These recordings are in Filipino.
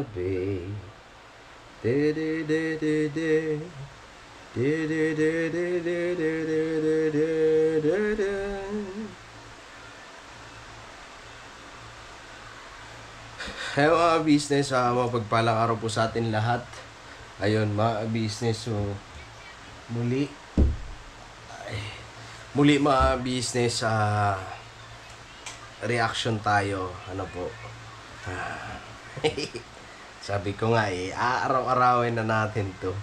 gabi. De-de-de-de-de. De-de-de-de-de-de-de-de-de-de. Hello mga business, mapagpalang araw po sa atin lahat. Ayun mga business, so muli mga business, reaction tayo. Ano po? Sabi ko nga araw-arawin na natin to.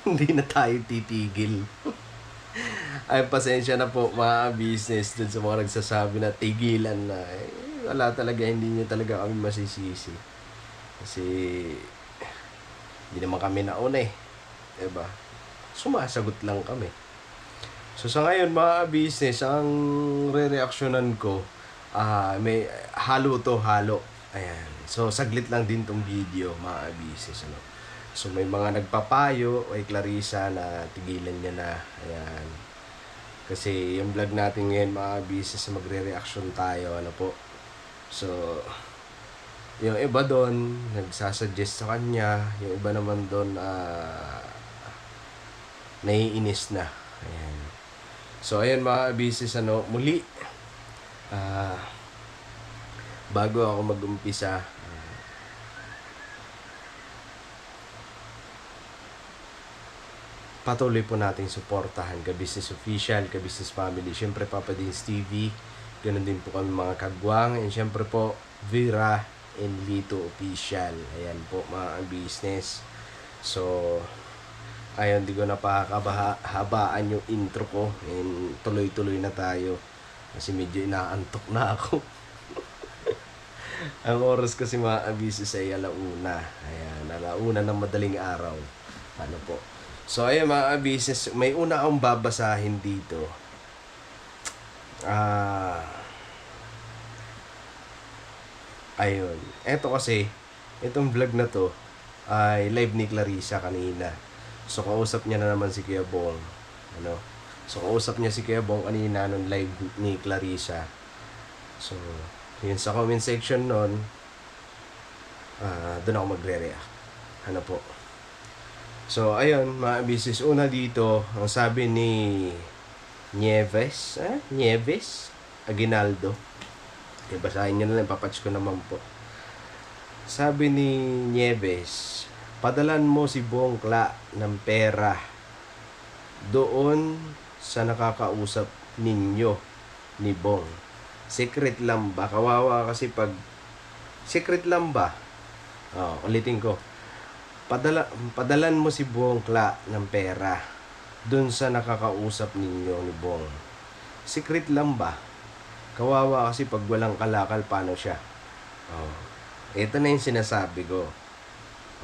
Hindi na tayo titigil. Ay, pasensya na po mga business dun sa mga nagsasabi na tigilan na. Wala talaga, hindi nyo talaga kami masisisi. Kasi hindi naman kami nauna diba? Sumasagot lang kami. So sa ngayon mga business, ang re-reactionan ko, may halo. Ayan. So saglit lang din tong video mga business, ano. So may mga nagpapayo kay Clarissa na tigilan niya na. Ayan. Kasi yung vlog natin ngayon mga business, magre-reaction tayo, ano po. So yung iba doon nagsasuggest sa kanya, yung iba naman doon naiinis na. Ayan. So ayan mga business, ano, muli bago ako mag-umpisa, patuloy po nating suportahan Ka-Business Official, Ka-Business Family, syempre Papa Dins TV, ganun din po kami mga kagwang, and syempre po Vera and Lito Official. Ayan po mga business. So ayun, di ko na habaan yung intro ko, and tuloy-tuloy na tayo kasi medyo inaantok na ako. Ang oras kasi mga business ay alauna. Ayan, alauna ng madaling araw. Ano po? So ayun mga business, may una akong babasahin dito. Ayun. Eto kasi, itong vlog na to ay live ni Clarissa kanina. So kausap niya na naman si Kuya Bong. Ano? So kausap niya si Kuya Bong kanina nung live ni Clarissa. So yun, sa comment section nun, doon ako magre-react. Ano po? So ayun mga business, una dito, ang sabi ni Nieves Aguinaldo. Okay, basahin nyo na lang, papatch ko naman po. Sabi ni Nieves, padalan mo si Bongkla ng pera doon sa nakakausap ninyo ni Bong. Secret lang ba? Kawawa kasi pag secret lang ba? Ulitin ko. Padalan mo si Bongkla ng pera doon sa nakakausap ninyo ni Bong. Secret lang ba? Kawawa kasi pag walang kalakal, paano siya? Ito na yung sinasabi ko,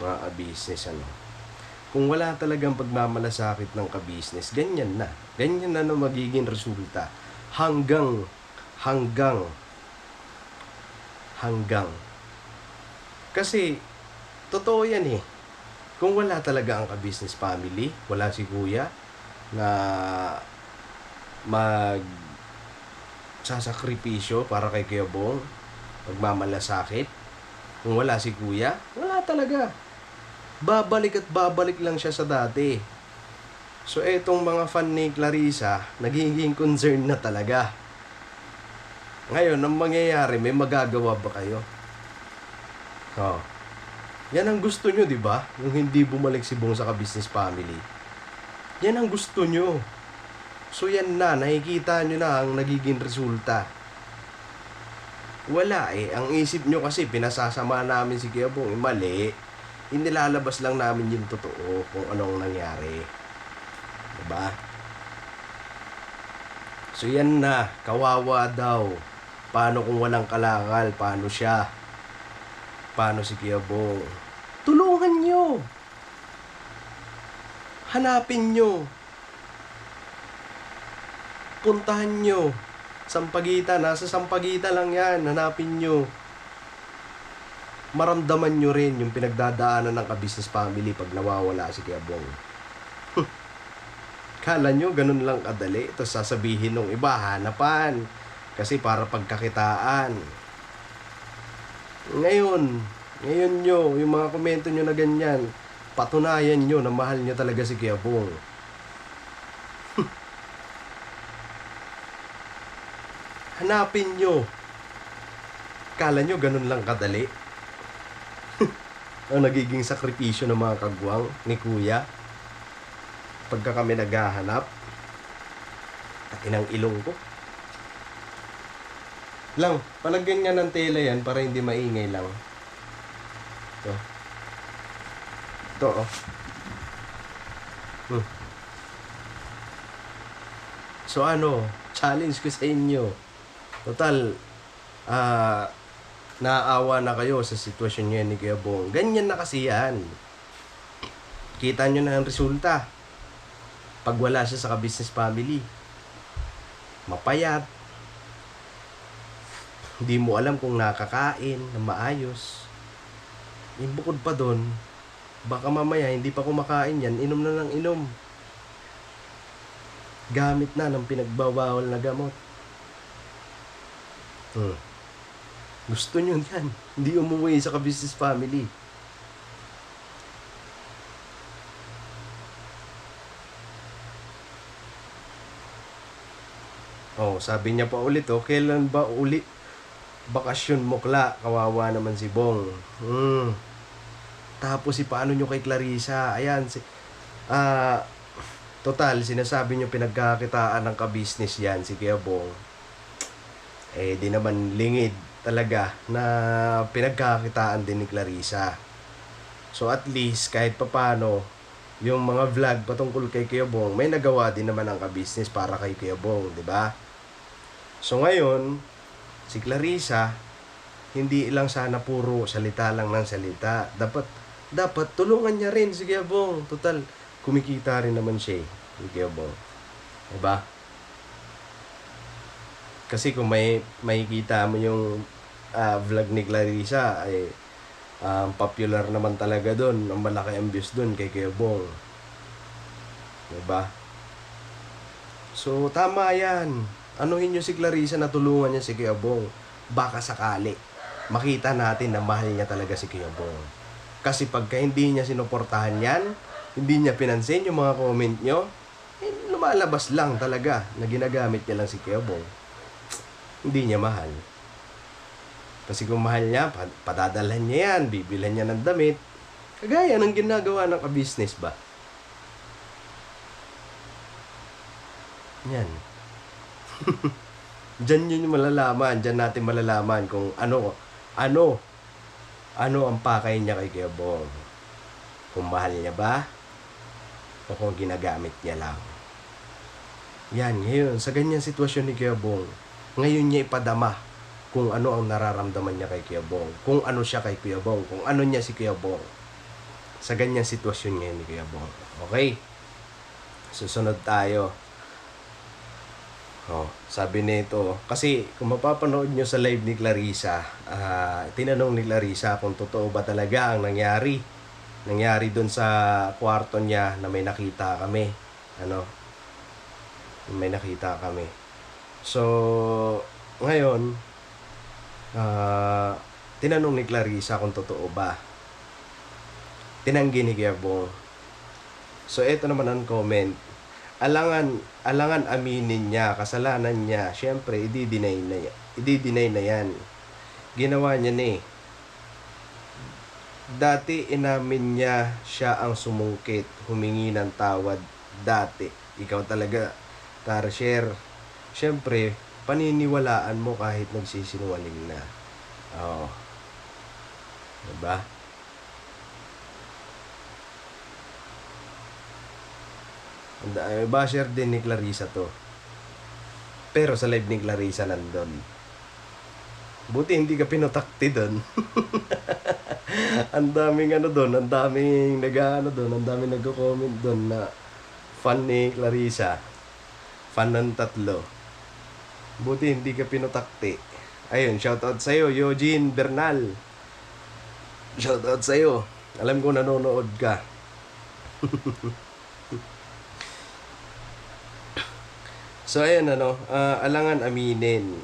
mga business, ano. Kung wala talagang pagmamalasakit ng ka-business, ganyan na magiging resulta. Hanggang. Kasi, totoo yan Kung wala talaga ang ka-business family, wala si kuya na sasakripisyo para kay Kuya Bong, pagmamalasakit. Kung wala si kuya, wala talaga. Babalik lang siya sa dati. So etong mga fan ni Clarissa, nagiging concern na talaga. Ngayon, ang mangyayari, may magagawa ba kayo? Yan ang gusto nyo, di ba? Yung hindi bumalik si Bong sa ka-business family. Yan ang gusto nyo. So yan na, nakikita nyo na ang nagiging resulta. Wala ang isip nyo kasi pinasasama namin si Kuya Bong, mali. Inilalabas lang namin yung totoo kung anong nangyari. Diba? So yan na, kawawa daw. Paano kung walang kalakal? Paano siya? Paano si Kuya Bong? Tulungan nyo. Hanapin nyo. Puntahan nyo. Sampaguita, nasa Sampaguita lang yan. Hanapin nyo. Maramdaman nyo rin yung pinagdadaanan ng ka-business family pag nawawala si Kuya Bong. Kala nyo ganun lang kadali. Ito sasabihin ng iba, hanapan. Kasi para pagkakitaan. Ngayon, Ngayon nyo, yung mga komento nyo na ganyan, patunayan nyo na mahal nyo talaga si Kuya Bong. Hanapin nyo. Kala nyo ganun lang kadali? Ang nagiging sakripisyo ng mga kagwang ni Kuya pagka kami naghahanap. At inang ilong ko. Lang, palagyan nga ng tela yan para hindi maingay lang. Ito. Ito, oh. So ano, challenge ko sa inyo. Total, naaawa na kayo sa sitwasyon nyo ni Kuya Bong. Ganyan na kasi yan. Kita nyo na ang resulta. Pag wala siya sa ka-business family. Mapayat. Hindi mo alam kung nakakain na maayos. Yung bukod pa doon, baka mamaya hindi pa kumakain yan, inom na ng inom. Gamit na ng pinagbawal na gamot. Gusto nyo yan. Hindi umuwi sa ka-business family. Oh, sabi niya pa ulit, oh, kailan ba ulit bakasyon mo, Kla? Kawawa naman si Bong. Tapos paano nyo kay Clarissa? Ayan, total, sinasabi nyo pinagkakitaan ng ka-business yan, si Kuya Bong. Eh, di naman lingid talaga na pinagkakitaan din ni Clarissa. So, at least, kahit papano, yung mga vlog patungkol kay Kuya Bong, may nagawa din naman ang ka-business para kay Kuya Bong, di ba? So, ngayon, si Clarissa, hindi lang sana puro salita lang ng salita. Dapat tulungan niya rin si Kuya Bong. Total, kumikita rin naman siya, si Kuya Bong. Diba? Kasi kung may makikita mo yung vlog ni Clarissa, ay popular naman talaga doon. Ang malaki ang views doon kay Kuya Bong. Diba? So, tama yan. Anuhin nyo si Clarissa na tulungan niya si Kuya Bong. Baka sakali, makita natin na mahal niya talaga si Kuya Bong. Kasi pagka hindi niya sinuportahan yan, hindi niya pinansin yung mga comment nyo, lumalabas lang talaga na ginagamit niya lang si Kuya Bong. Hindi niya mahal. Kasi kung mahal niya, padadalhan niya yan, bibilhan niya ng damit. Kagaya ng ginagawa ng ka-business ba? Yan. Diyan yun yung malalaman. Diyan natin malalaman kung ano ang pakay niya kay Kuya Bong. Kung mahal niya ba o kung ginagamit niya lang. Yan, ngayon, sa ganyang sitwasyon ni Kuya Bong, ngayon niya ipadama kung ano ang nararamdaman niya kay Kuya Bong. Kung ano siya kay Kuya Bong. Kung ano niya si Kuya Bong. Sa ganyang sitwasyon ngayon ni Kuya Bong. Okay? Susunod tayo. Sabi nito, kasi kung mapapanood nyo sa live ni Clarissa, tinanong ni Clarissa kung totoo ba talaga ang nangyari doon sa kwarto niya na may nakita kami. May nakita kami. So, ngayon, tinanong ni Clarissa kung totoo ba. Tinanggi ni Kuya Bong. So, ito naman ang comment. Alangan aminin niya, kasalanan niya. Siyempre, i-deny na yan. Ginawa niya na eh. Dati inamin niya siya ang sumungkit, humingi ng tawad dati. Ikaw talaga, Tarshare. Siyempre, paniniwalaan mo kahit nagsisinungaling na. Diba? Basher din ni Clarissa to. Pero sa live ni Clarissa nandun. Buti hindi ka pinutakti doon. Ang daming doon, ang daming ang daming nagko-comment doon na fan ni Clarissa. Fan ng tatlo. Buti hindi ka pinutakti. Ayun, shoutout sa'yo, Eugene Bernal. Shoutout sa'yo. Alam ko nanonood ka. So, ayan, alangan aminin.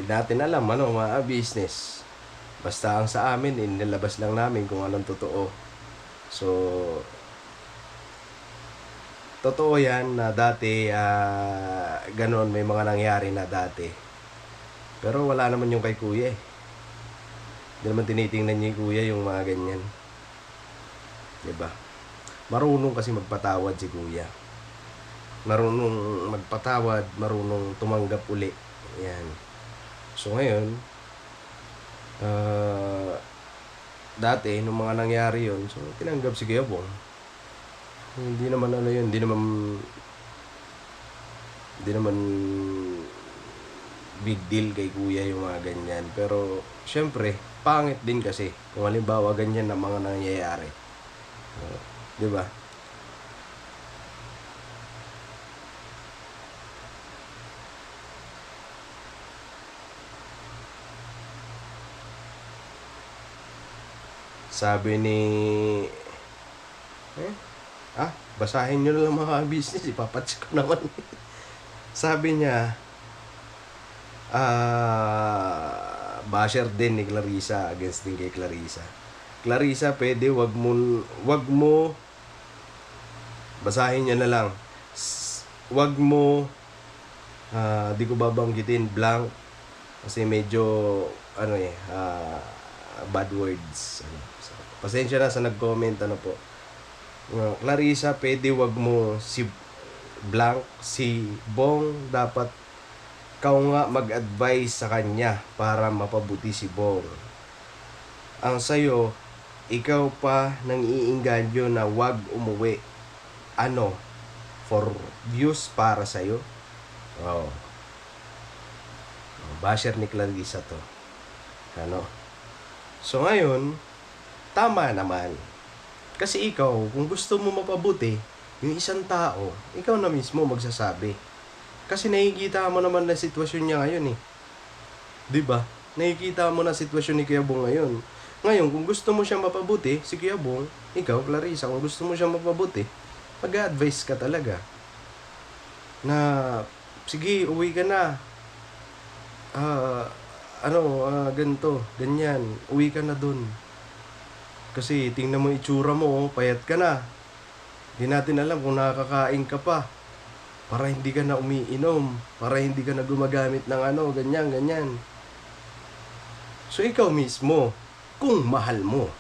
natin alam, ano, mga business. Basta ang sa amin, inilabas lang namin kung anong totoo. So, totoo yan na dati, ganon, may mga nangyari na dati. Pero wala naman yung kay kuya eh. Hindi naman tinitingnan niya yung kuya yung mga ganyan. Diba? Marunong kasi magpatawad si kuya. Marunong magpatawad, marunong tumanggap uli. Yan. So ngayon, dati, nung mga nangyari yon, so tinanggap si Kuya Bong. Hindi naman ano yun, hindi naman big deal kay kuya yung mga ganyan. Pero, syempre, pangit din kasi kung halimbawa ganyan na mga nangyayari. Di ba? Sabi ni... basahin nyo na lang mga business. Ipapatsik ko naman. Sabi niya, basher din ni Clarissa, against din kay Clarissa. Clarissa, pwede wag mo basahin niya na lang. Wag mo di ko babanggitin blank kasi medyo bad words. So, pasensya na sa nag-comment po. Clarissa, pwede wag mo si blank, si Bong, dapat ikaw nga mag-advise sa kanya para mapabuti si Bong. Ang sayo, ikaw pa nang iinganyo na wag umuwi. For views para sa'yo? Basher ni Clarissa to. So ngayon, tama naman. Kasi ikaw, kung gusto mo mapabuti, yung isang tao, ikaw na mismo magsasabi. Kasi nakikita mo naman na sitwasyon niya ngayon eh. Diba? Nakikita mo na sitwasyon ni Kuya Bong ngayon. Ngayon, kung gusto mo siya mapabuti, si Kuya Bong, ikaw, Clarissa, kung gusto mo siya mapabuti, mag-advise ka talaga. Na, sige, uwi ka na. Ganito, ganyan, uwi ka na dun. Kasi tingnan mo itsura mo, payat ka na. Hindi natin alam kung nakakain ka pa. Para hindi ka na umiinom. Para hindi ka na gumagamit ng ganyan. So ikaw mismo, kung mahal mo.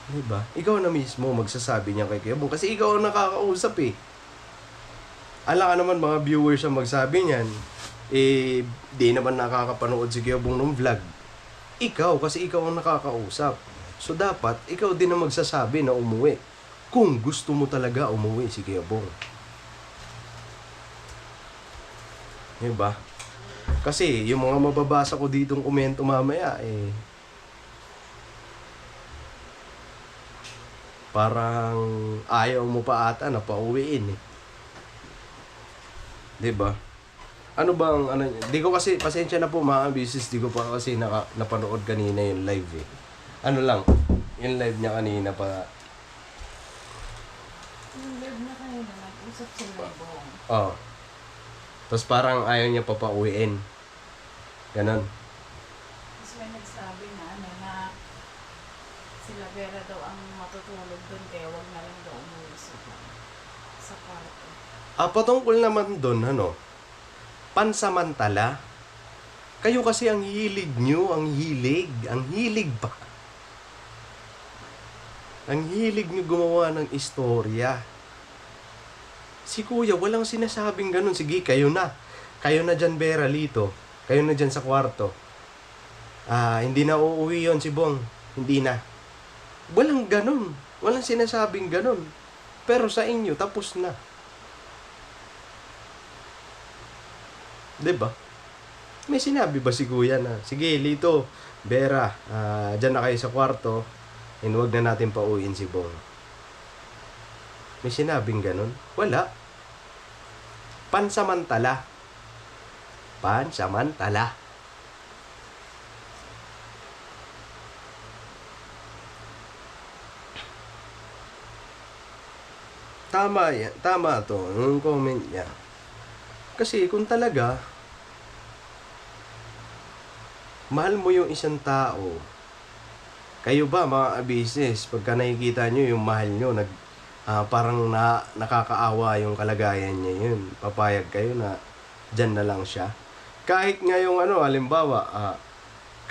Diba? Ikaw na mismo magsasabi niya kay Kuya Bong. Kasi ikaw ang nakakausap eh. Ala ka naman mga viewers ang magsabi niyan. Di naman nakakapanood si Kuya Bong ng vlog. Ikaw, kasi ikaw ang nakakausap. So, dapat, ikaw din ang magsasabi na umuwi. Kung gusto mo talaga umuwi si Kuya Bong. Diba? Kasi, yung mga mababasa ko ditong komento mamaya, parang ayaw mo pa ata na pauwiin eh. Diba? Di ko kasi, pasensya na po mga business, di ko pa kasi napanood kanina yung live eh. Yung live niya kanina pa. Yung live na kanina, nag-usap si Bong. Tapos parang ayaw niya papauwiin. Ganon. Tapos may nagsabi na sila Vera daw ang matutulog doon, kaya wag na lang daw umuwi sa kwarto. Patungkol naman doon, pansamantala. Kayo kasi ang hilig nyo, ang hilig ba? Ang hilig nyo gumawa ng istorya. Si Kuya, walang sinasabing ganun. Sige, kayo na. Kayo na dyan, Vera, Lito. Kayo na dyan sa kwarto. Hindi na uuwi yon si Bong. Hindi na. Walang ganun. Walang sinasabing ganun. Pero sa inyo, tapos na. Diba? May sinabi ba si Kuya na, sige, Lito, Vera, dyan na kayo sa kwarto, and huwag na natin pauwiin si Bong. May sinabing ganun? Wala. Pansamantala. Tama yan. Tama to. Yung comment niya. Kasi kung talaga Mahal mo yung isang tao. Kayo ba mga business, pagka nakikita nyo yung mahal nyo, parang nakakaawa yung kalagayan niya yun. Papayag kayo na dyan na lang siya. Kahit ngayong halimbawa,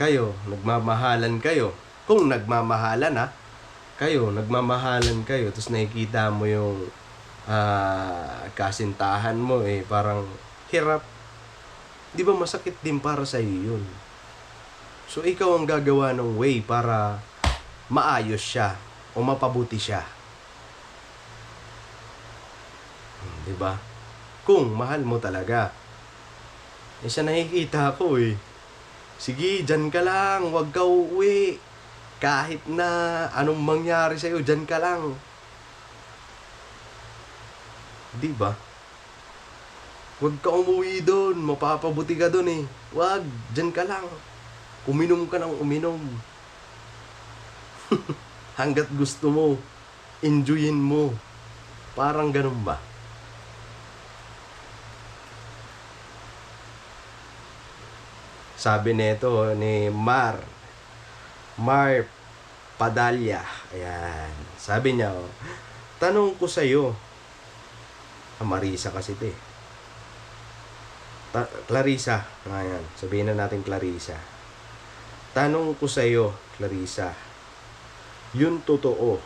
kayo, nagmamahalan kayo. Kung nagmamahalan nagmamahalan kayo, tapos nakikita mo yung kasintahan mo parang hirap. Di ba masakit din para sa iyo yun? So ikaw ang gagawa ng way para maayos siya o mapabuti siya. Di ba? Kung mahal mo talaga. Siya nakikita ko Sige, dyan ka lang, huwag ka uuwi. Kahit na anong mangyari sa'yo, dyan ka lang. Di ba? Huwag ka umuwi doon, mapapabuti ka doon Huwag, dyan ka lang. Uminom ka ng uminom. Hanggat gusto mo, enjoyin mo. Parang ganun ba? Sabi nito ni Mar Padalya. Ayan. Sabi niya, tanong ko sa'yo. Marisa kasi ito Clarissa. Ayan. Sabihin na natin Clarissa. Tanong ko sa'yo, Clarissa. Yun totoo.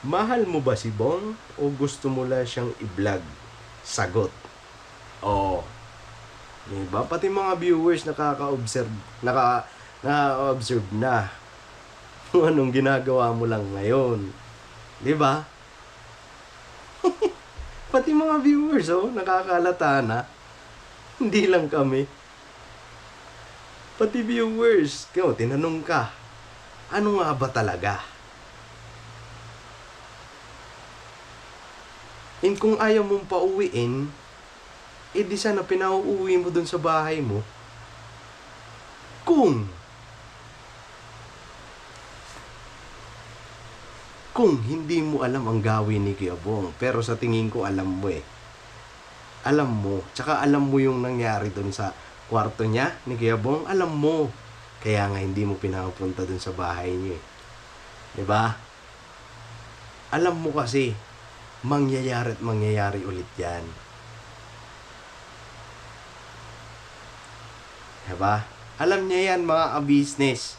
Mahal mo ba si Bong o gusto mo lang siyang i-vlog? Sagot. Oo. Diba? Pati mga viewers nakaka-observe na kung anong ginagawa mo lang ngayon. Diba? Pati mga viewers, nakakalata na. Hindi lang kami. Pati viewers, tinanong ka, ano nga ba talaga? And kung ayaw mong pauwiin, di sana pinauuwi mo dun sa bahay mo. Kung hindi mo alam ang gawin ni Kuya Bong, pero sa tingin ko alam mo Alam mo, tsaka alam mo yung nangyari dun sa kwarto niya ni Kuya Bong, alam mo. Kaya nga hindi mo pinapunta dun sa bahay niya. 'Di ba? Alam mo kasi, mangyayari ulit yan. Diba? Alam niya yan mga ka-business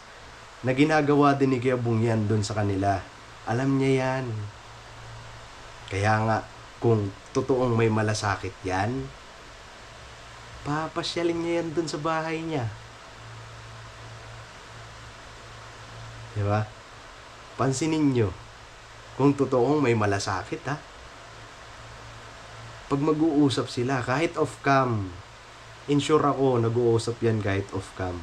na ginagawa din ni Kuya Bong yan dun sa kanila. Alam niya yan. Kaya nga, kung totoong may malasakit yan, papasyalin niya yan dun sa bahay niya. Diba? Pansinin nyo, kung totoong may malasakit pag mag-uusap sila, kahit off-cam, insure ako, nag-uusap yan kahit off-cam.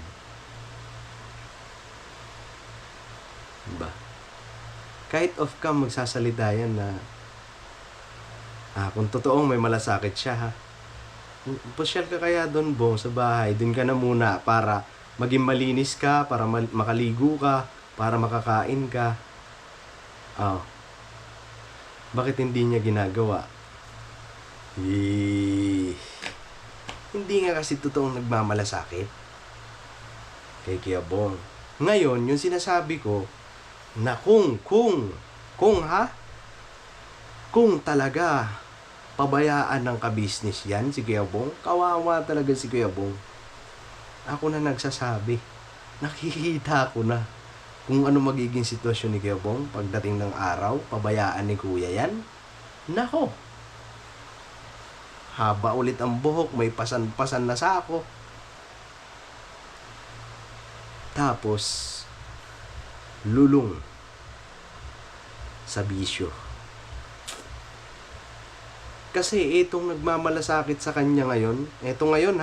Diba? Kahit off-cam, magsasalita yan na kung totoong may malasakit siya pasyal ka kaya doon, Bong, sa bahay. Doon ka na muna para maging malinis ka, para makaligo ka, para makakain ka. Bakit hindi niya ginagawa? Hindi nga kasi totoong nagmamalasakit kay Kuya Bong. Ngayon, yung sinasabi ko na kung talaga pabayaan ng ka-business yan si Kuya Bong, kawawa talaga si Kuya Bong. Ako na nagsasabi, nakikita ko na kung ano magiging sitwasyon ni Kuya Bong pagdating ng araw, pabayaan ni Kuya yan. Nako, haba ulit ang buhok, may pasan-pasan na sako. Tapos, lulong sa bisyo. Kasi itong nagmamalasakit sa kanya ngayon, ito ngayon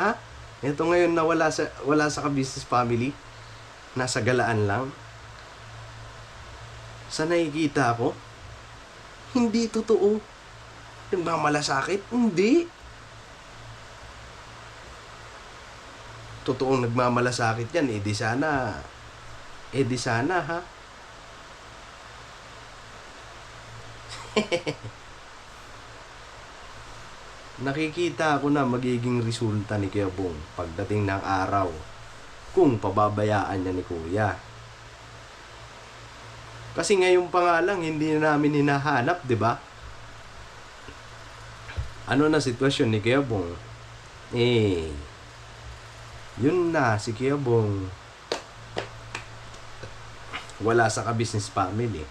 na wala sa ka-business family, nasa galaan lang. Sa nakikita ko, hindi totoo. Nagmamalasakit? Hindi. Totoong nagmamalasakit yan, di sana Nakikita ko na magiging resulta ni Kuya Bong pagdating ng araw. kung pababayaan niya ni Kuya. Kasi ngayon pa nga lang, hindi na namin hinahanap, di ba? Ano na sitwasyon ni Kuya Bong? Yun na, si Kuya Bong wala sa ka-business family.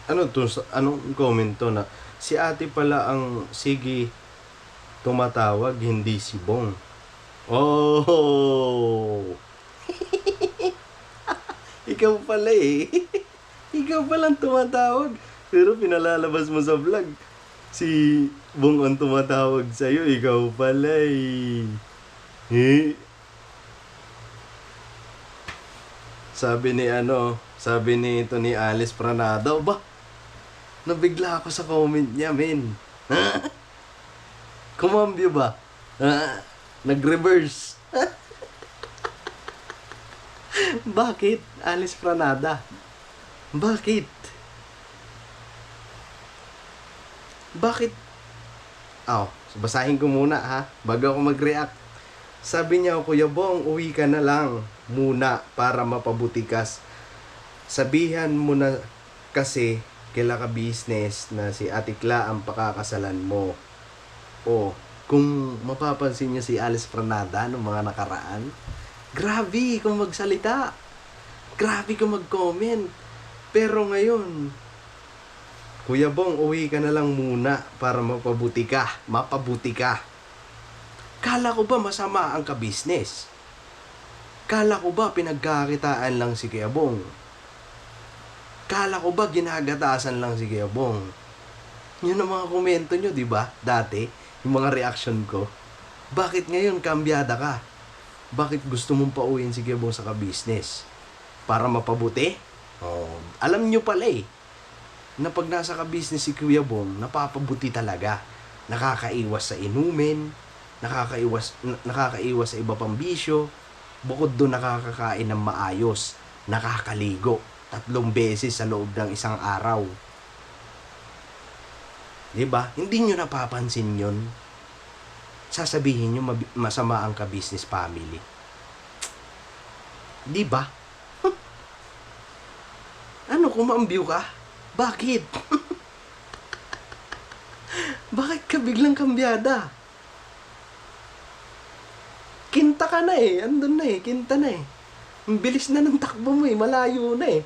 Ano to? Anong comment to na si ate pala ang sige tumatawag, hindi si Bong. Oh! Ikaw pala eh. Ikaw palang tumatawag. Pero pinalalabas mo sa vlog. Si Bong ang tumatawag sa'yo. Ikaw pala eh. Sabi ni ito ni Alice Pranado, ba? Nabigla ako sa comment niya, men. Kumambyo ba? Nag-reverse. Bakit, Alice Pranada? Bakit? Bakit? Basahin ko muna ha, bago ako mag-react. Sabi niya, Kuya Bong, uwi ka na lang muna para mapabutikas. Sabihan mo na kasi kila ka business na si Atikla ang pakakasalan mo. Kung mapapansin niyo si Alice Pranada noong mga nakaraan, grabe kung magsalita. Grabe kung mag-comment. Pero ngayon, Kuya Bong, uwi ka na lang muna para mapabuti ka. Kala ko ba masama ang ka-business? Kala ko ba pinagkakitaan lang si Kuya Bong? Kala ko ba ginagatasan lang si Kuya Bong? Yun ang mga komento nyo, di ba? Dati, yung mga reaction ko. Bakit ngayon kambyada ka? Bakit gusto mong pauwiin si Kuya Bong sa ka-business? Para mapabuti? Alam nyo pala eh, na pag nasa ka-business si Kuya Bong, napapabuti talaga. Nakakaiwas sa inumin, nakakaiwas sa iba pang bisyo, bukod doon nakakakain ng maayos, nakakaligo 3 beses sa loob ng isang araw. Diba? Hindi nyo napapansin yun. Sasabihin nyo masama ang ka-business family. Diba? Ano, kumambyo ka? Bakit? Bakit ka biglang kambyada? Kinta ka na eh. Andun na eh. Kinta na eh. Ang bilis na ng takbo mo eh. Malayo na eh.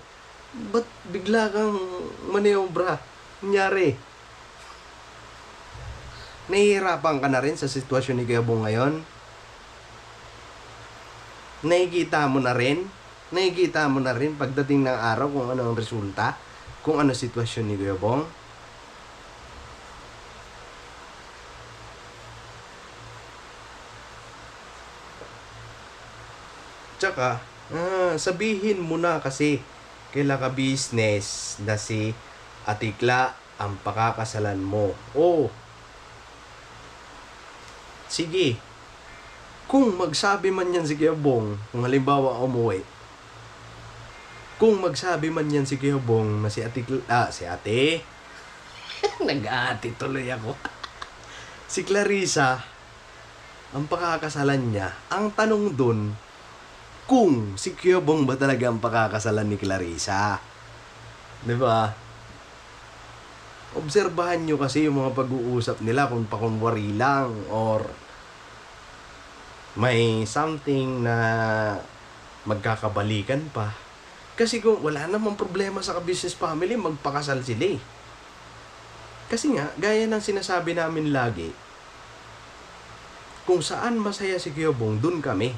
Ba't bigla kang maniobra? Nangyari? Nahihirapan ka na rin sa sitwasyon ni Kuya Bong ngayon? Nakikita mo na rin pagdating ng araw kung ano ang resulta? Kung ano sitwasyon ni Kuya Bong? Tsaka, sabihin mo na kasi kaila ka business na si Atikla ang pakakasalan mo. Sige. Kung magsabi man yan si Kuya Bong, kung halimbawa umuwi, kung magsabi man yan si Kuya Bong na si ate, nag-aati tuloy ako. Si Clarissa, ang pakakasalan niya, ang tanong dun, kung si Kuya Bong ba talaga ang pakakasalan ni Clarissa. Diba? Obserbahan nyo kasi yung mga pag-uusap nila kung pakunwari lang or may something na magkakabalikan pa. Kasi kung wala namang problema sa ka-business family, magpakasal sila eh. Kasi nga, gaya ng sinasabi namin lagi, kung saan masaya si Kuya Bong, dun kami.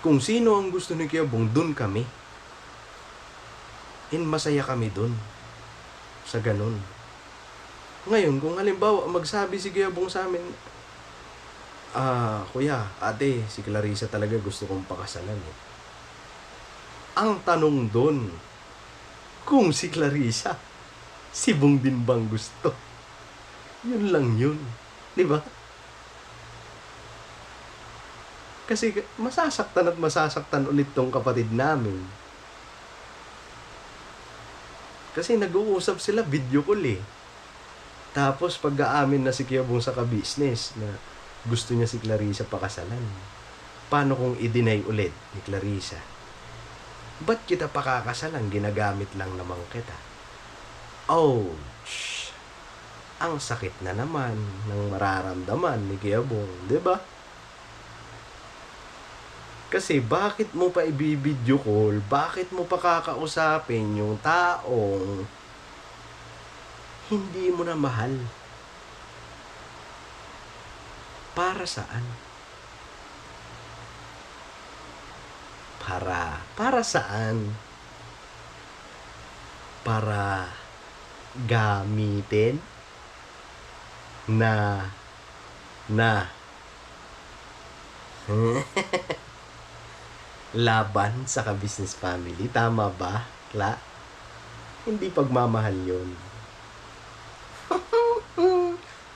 Kung sino ang gusto ni Kuya Bong, dun kami. Masaya kami dun. Sa ganun. Ngayon, kung halimbawa, magsabi si Kuya Bong sa amin, kuya, ate, si Clarissa talaga gusto kong pakasalan eh. Ang tanong dun, kung si Clarissa, si Bong din bang gusto? Yun lang yun. Di ba? Kasi masasaktan at masasaktan ulit tong kapatid namin. Kasi nag-uusap sila video call eh. Tapos pag-aamin na si Kuya Bong sa ka-business na gusto niya si Clarissa pakasalan. Paano kung i-deny ulit ni Clarissa? Ba't kita pakakasalan? Ginagamit lang naman kita. Ouch! Ang sakit na naman ng mararamdaman ni Kuya Bong, di ba? Kasi bakit mo pa i-video call? Bakit mo pa kakausapin yung taong hindi mo na mahal? Para saan? Para saan? Para gamitin na laban sa ka-business family. Tama ba, Kla? Hindi pagmamahal yun.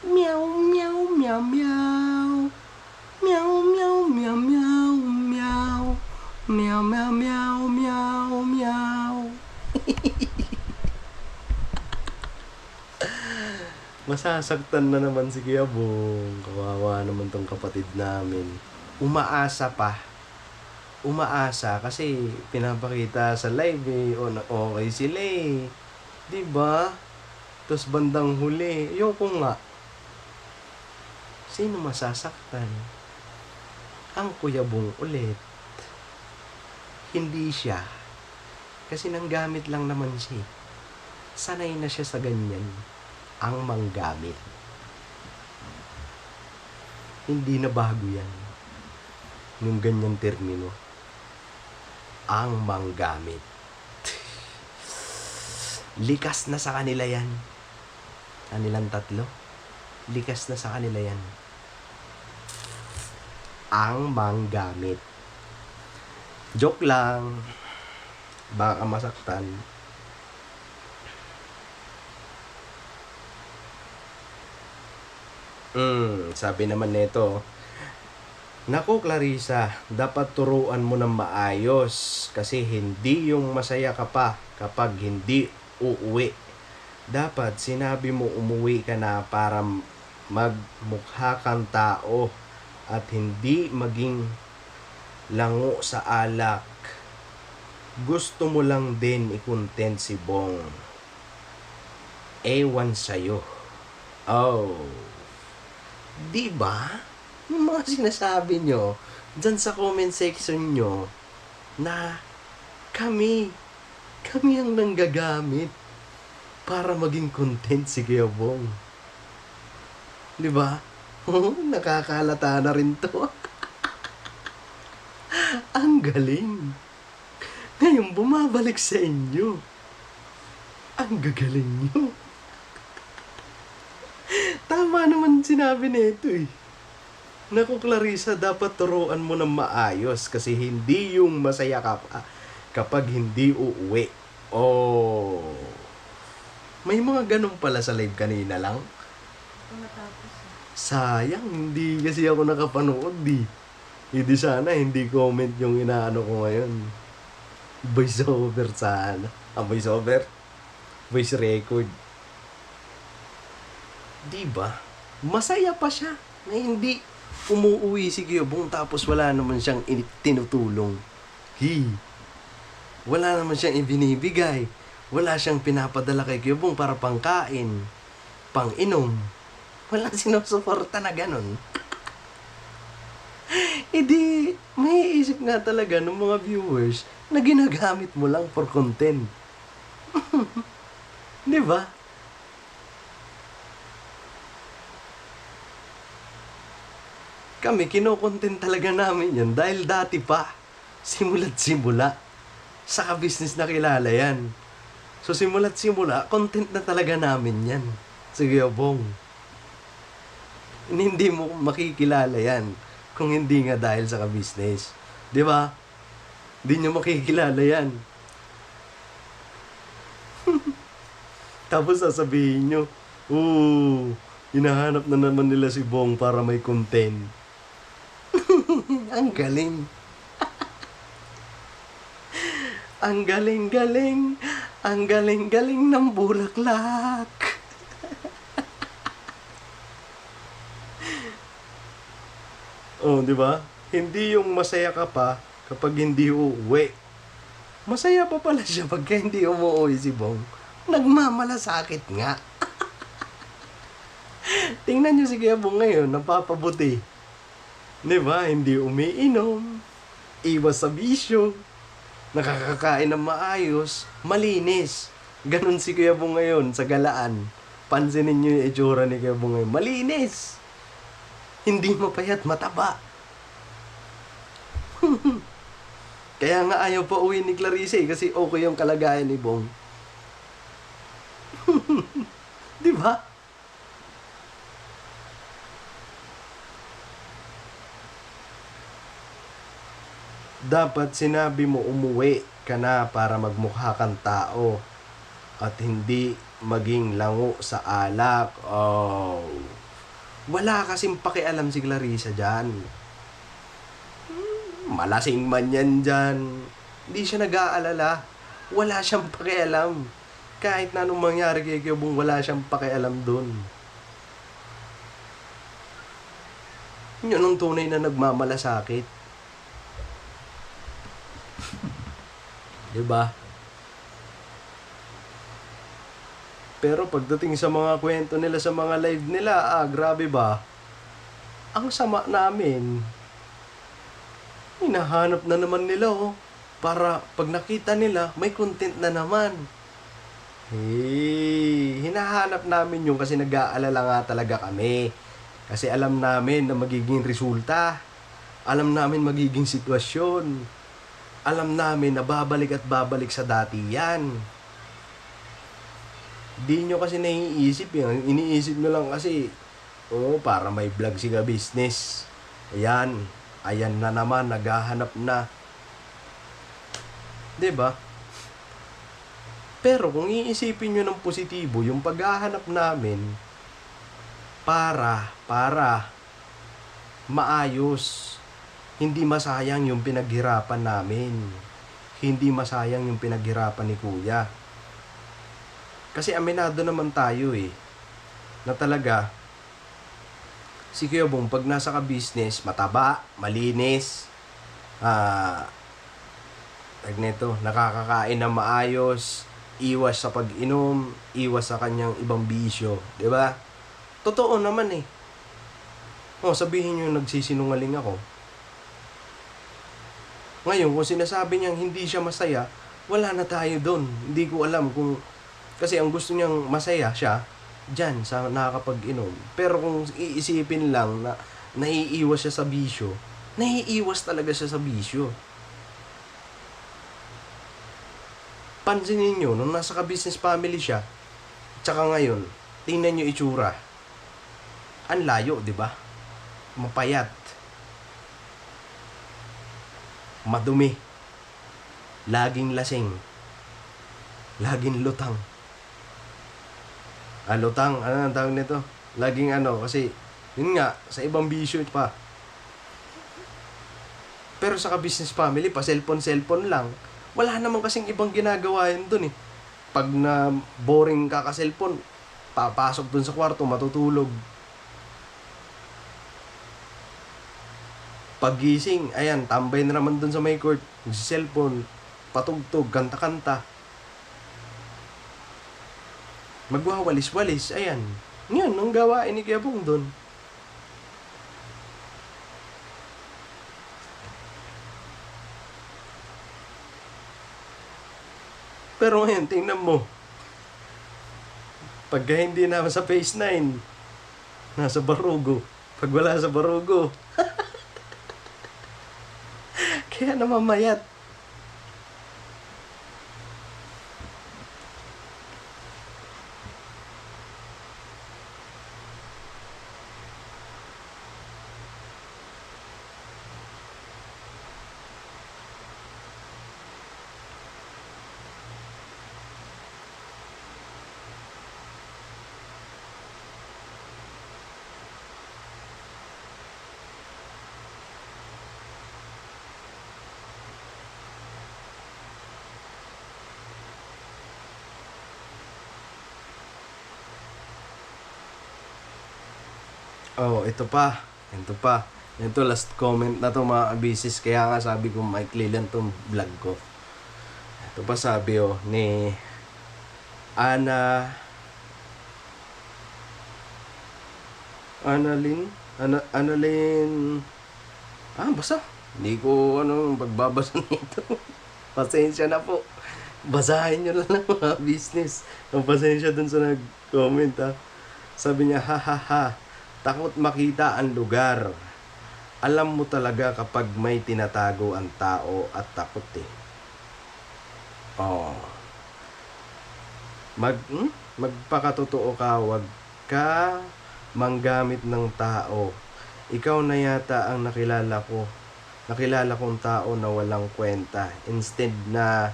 Meow, meow, meow, meow. Meow, meow, meow, meow, meow. Meow, meow, meow, meow, meow. Masasaktan na naman si Kuya Bong. Kawawa naman tong kapatid namin. Umaasa kasi pinapakita sa live eh. O na okay sila eh. Diba? Tapos bandang huli. Ayoko nga. Sino masasaktan? Ang Kuya Bong ulit. Hindi siya. Kasi nanggamit lang naman siya. Sanay na siya sa ganyan. Ang manggamit. Hindi na bago yan. Yung ganyang termino. Ang manggamit. Likas na sa kanila yan. Kanilang tatlo. Likas na sa kanila yan. Ang manggamit. Joke lang. Baka masaktan. Sabi naman nito, naku Clarissa, dapat turuan mo ng maayos kasi hindi yung masaya ka pa kapag hindi uuwi. Dapat sinabi mo umuwi ka na para magmukha kang tao at hindi maging lango sa alak. Gusto mo lang din i-content si Bong. Ewan sa'yo. Oh. Diba? Yung mga sinasabi nyo dyan sa comment section nyo na kami ang nanggagamit para maging content si Kuya Bong. Diba? Nakakalata na rin to. Ang galing. Ngayon bumabalik sa inyo. Ang gagaling nyo. Tama naman sinabi nito eh. Naku Clarissa, dapat turuan mo ng maayos kasi hindi yung masaya ka pa kapag hindi uuwi. Oh. May mga ganun pala sa live kanina lang. Sayang, hindi kasi ako nakapanood eh. Hindi sana, hindi comment yung inaano ko ngayon. Voice over sana. Voice over? Voice record. Diba? Masaya pa siya na hindi umuwi si Kuya Bong tapos wala naman siyang tinutulong. Wala naman siyang ibinibigay. Wala siyang pinapadala kay Kuya Bong para pangkain, pang-inom. Wala sinusuporta na ganun. Hindi, may isip nga talaga ng mga viewers na ginagamit mo lang for content. Diba? Kami, kinokontent talaga namin yan dahil dati pa. Simula't simula. Sa business na kilala yan. So simula't simula, content na talaga namin yan. Sige, Bong. Hindi mo makikilala yan kung hindi nga dahil sa business. Di ba? Hindi nyo makikilala yan. Tapos sasabihin nyo, hinahanap na naman nila si Bong para may content. Ang galing. Ang galing-galing. Ang galing-galing ng bulaklak. Oh, di ba? Hindi yung masaya ka pa kapag hindi uuwi. Masaya pa pala siya pagka hindi umuwi si Bong. Nagmamalasakit nga. Tingnan niyo si Kuya Bong ngayon, napapabuti. Di ba? Hindi umiinom. Iwas sa bisyo. Nakakakain ng maayos. Malinis. Ganon si Kuya Bong ngayon sa galaan. Pansinin niyo yung itsura ni Kuya Bong ngayon. Malinis. Hindi mapayat, mataba. Kaya nga ayaw pa uwi ni Clarice kasi okay yung kalagayan ni Bong. Di ba? Dapat sinabi mo umuwi ka na para magmukha kang tao at hindi maging lango sa alak. Oh. Wala kasing pakialam si Clarissa dyan. Malasing man yan dyan. Hindi siya nag-aalala. Wala siyang pakialam. Kahit na anong mangyari kay Kuya Bong, wala siyang pakialam dun. Yun ang tunay na nagmamalasakit. Diba? Pero pagdating sa mga kwento nila sa mga live nila, grabe ba? Ang sama namin. Hinahanap na naman nila, para pag nakita nila, may content na naman. Hinahanap namin yun kasi nag-aalala nga talaga kami. Kasi alam namin na magiging resulta. Alam namin magiging sitwasyon. Alam namin na babalik at babalik sa dati yan. Di nyo kasi naiisip yan. Iniisip nyo lang kasi, para may vlog si ka-business. Ayan na naman, naghahanap na. Diba? Pero kung iisipin nyo ng positibo, yung paghahanap namin, para maayos, hindi masayang yung pinaghirapan namin. Hindi masayang yung pinaghirapan ni Kuya. Kasi aminado naman tayo na talaga, si Kuya Bong, pag nasa ka-business, mataba, malinis, nakakakain ng maayos, iwas sa pag-inom, iwas sa kanyang ibang bisyo. Diba? Totoo naman sabihin nyo nagsisinungaling ako. Ngayon, kung sinasabi niyang hindi siya masaya, wala na tayo doon. Hindi ko alam kung... Kasi ang gusto niyang masaya siya, dyan, sa nakakapag-inom. Pero kung iisipin lang na naiiwas siya sa bisyo, naiiwas talaga siya sa bisyo. Pansinin nyo, nung nasa ka-business family siya, tsaka ngayon, tingnan nyo itsura. Ang layo, di ba? Mapayat. Madumi. Laging lasing. Laging lutang. Lutang, ano ang tawag nito? Laging kasi, yun nga, sa ibang bisyo pa. Pero sa ka-business family, pa cellphone lang. Wala naman kasing ibang ginagawa yun dun Pag na boring ka ka-cellphone, papasok dun sa kwarto, matutulog. Paggising, ayan, tambay na naman dun sa may court, cellphone, patugtog, kanta-kanta. Magwawalis-walis, ayan. Yun, ang gawain ni Kuya Bong dun. Pero ngayon, tingnan mo. Pagka hindi na sa phase 9, nasa Barugo. Pag wala sa Barugo, Kaya namamayat. Oh, ito pa. Ito pa. Ito last comment na to mga abisis. Kaya nga sabi ko maikli lang tong vlog ko. Ito pa sabi ni Ana Annalyn basta. Hindi ko pagbabasa nito. Pasensya na po. Basahin nyo lang ng mga business. Ang pasensya dun sa nag-comment Sabi niya, ha. Takot makita ang lugar. Alam mo talaga kapag may tinatago ang tao at takot Oh. Magpakatotoo ka, wag ka manggamit ng tao. Ikaw na yata ang nakilala kong tao na walang kwenta. Instead na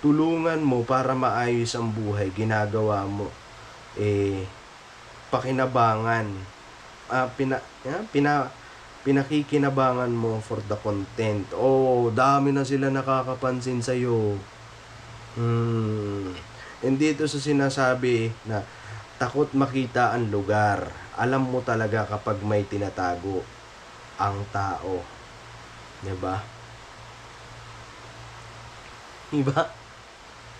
tulungan mo para maayos ang buhay, ginagawa mo pakinabangan. Pinakikinabangan mo for the content. Oh, dami na sila nakakapansin sa'yo. Hindi ito sa sinasabi na takot makita ang lugar. Alam mo talaga kapag may tinatago ang tao. Diba? Diba?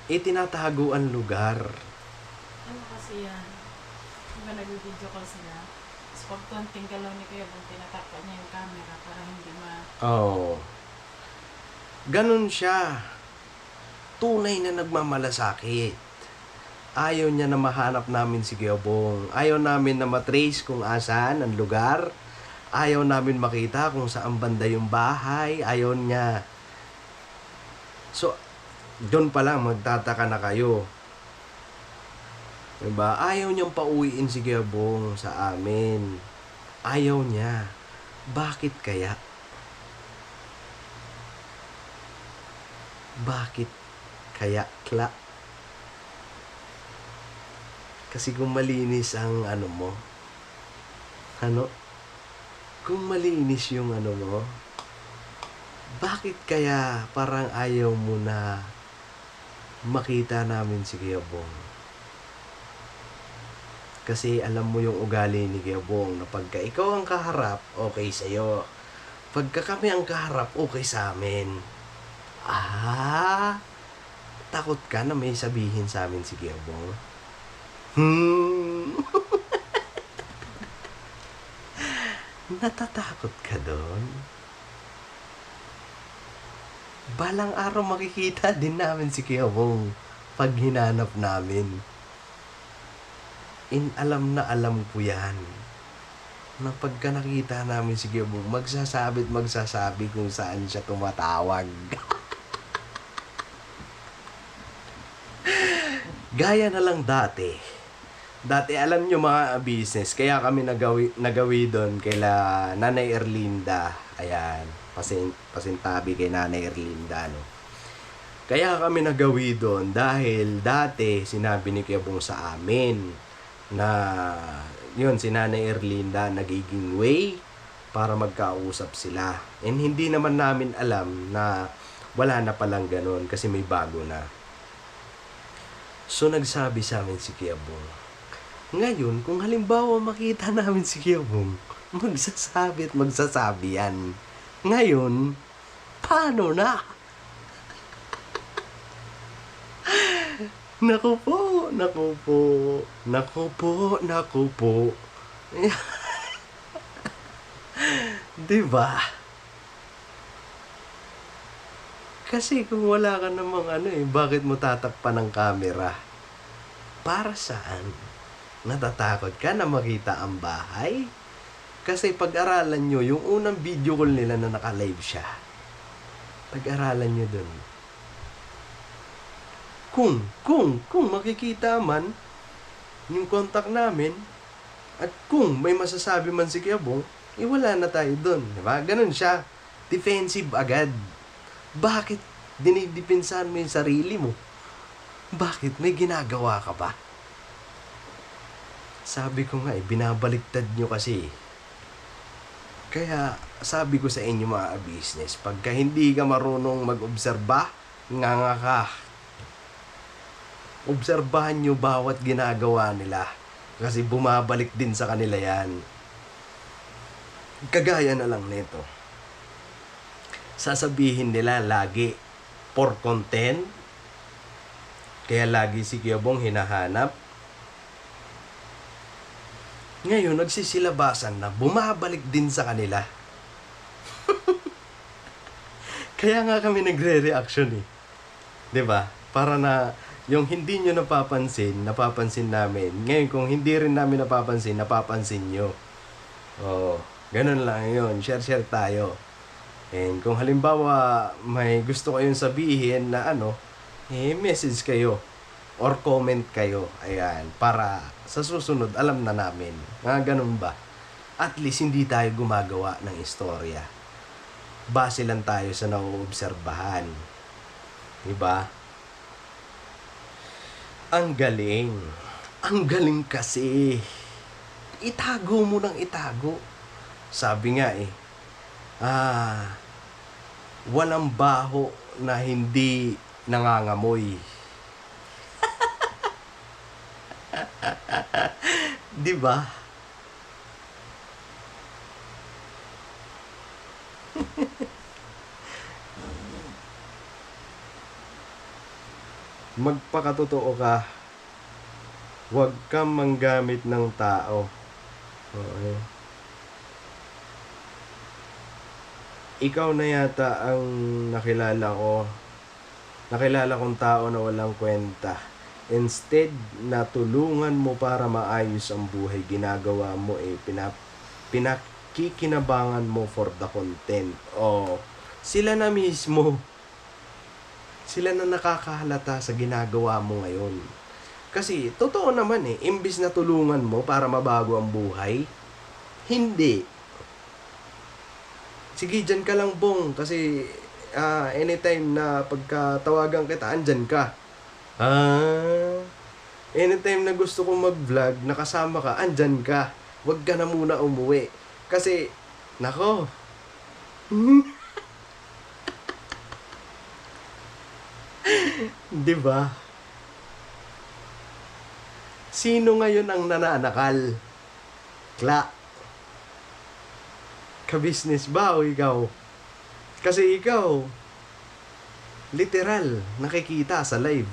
Tinatago ang lugar. Ano kasi yan? Diba nag-video call sila? Tapos pag konting galaw ni Kuya Bong, tinatakpan niya yung camera para hindi Ganun siya. Tunay na nagmamalasakit. Ayaw niya na mahanap namin si Kuya Bong. Ayaw namin na matrace kung asaan ang lugar. Ayaw namin makita kung saan banda yung bahay. Ayaw niya. So, doon pa lang magtataka na kayo. Diba? Ayaw niyang pauwiin si Kuya Bong sa amin. Ayaw niya. Bakit kaya? Bakit kaya, Kla? Kasi kung malinis ang mo, kung malinis yung mo, bakit kaya parang ayaw mo na makita namin si Kuya Bong? Kasi alam mo yung ugali ni Kuya Bong na pagka ikaw ang kaharap, okay sa'yo. Pagka kami ang kaharap, okay sa amin. Takot ka na may sabihin sa amin si Kuya Bong? Natatakot ka doon? Balang araw makikita din namin si Kuya Bong pag hinanap namin. Alam na alam ko yan. Na pagka nakita namin si Kuya Bong, magsasabi kung saan siya tumatawag. Gaya na lang dati. Dati alam nyo mga business, kaya kami nagawi doon kaila Nanay Erlinda. Ayan, pasintabi kay Nanay Erlinda, no? Kaya kami nagawi doon dahil dati sinabi ni Kuya Bong sa amin na yun, si Nanay Erlinda nagiging way para magkausap sila. And hindi naman namin alam na wala na palang ganun kasi may bago na. So nagsabi sa amin si Kuya Bong, ngayon kung halimbawa makita namin si Kuya Bong, magsasabi yan. Ngayon, paano na? Naku po. Diba? Kasi kung wala ka namang bakit mo tatakpan ng camera? Para saan? Natatakot ka na makita ang bahay? Kasi pag-aralan nyo, yung unang video call nila na naka-live siya. Pag-aralan nyo dun. Kung makikita man yung contact namin, at kung may masasabi man si Kiyabong, wala na tayo dun. Diba? Ganun siya. Defensive agad. Bakit dinidipinsahan mo yung sarili mo? Bakit? May ginagawa ka ba? Sabi ko nga binabaliktad nyo kasi. Kaya sabi ko sa inyo mga business, pagka hindi ka marunong mag-obserba, nga ka. Obserbahan nyo bawat ginagawa nila. Kasi bumabalik din sa kanila yan. Kagaya na lang nito. Sasabihin nila lagi, for content, kaya lagi si Kiyabong hinahanap. Ngayon, nagsisilabasan na bumabalik din sa kanila. Kaya nga kami nagre-reaction eh. 'Di ba? Para na yung hindi nyo napapansin namin. Ngayon, kung hindi rin namin napapansin nyo. Oh, ganun lang yun. Share tayo. And kung halimbawa may gusto kayong sabihin na message kayo or comment kayo. Ayan, para sa susunod alam na namin. Ganun ba? At least hindi tayo gumagawa ng istorya. Base lang tayo sa nauobserbahan. Diba? Ang galing. Ang galing kasi. Itago mo ng itago. Sabi nga walang baho na hindi nangangamoy. Di ba? Magpakatotoo ka. Huwag kang manggamit ng tao. Okay. Ikaw na yata ang nakilala kong tao na walang kwenta. Instead na tulungan mo para maayos ang buhay, ginagawa mo pinakikinabangan mo for the content. Sila na mismo. Sila na nakakahalata sa ginagawa mo ngayon. Kasi, totoo naman imbis na tulungan mo para mabago ang buhay, hindi. Sige, dyan ka lang, Bong, kasi anytime na pagkatawagan kita, andyan ka. Anytime na gusto kong mag-vlog, nakasama ka, andyan ka. Huwag ka na muna umuwi. Kasi, nako, di ba? Sino ngayon ang nananakal? Ka-business ba o ikaw? Kasi ikaw, literal, nakikita sa live.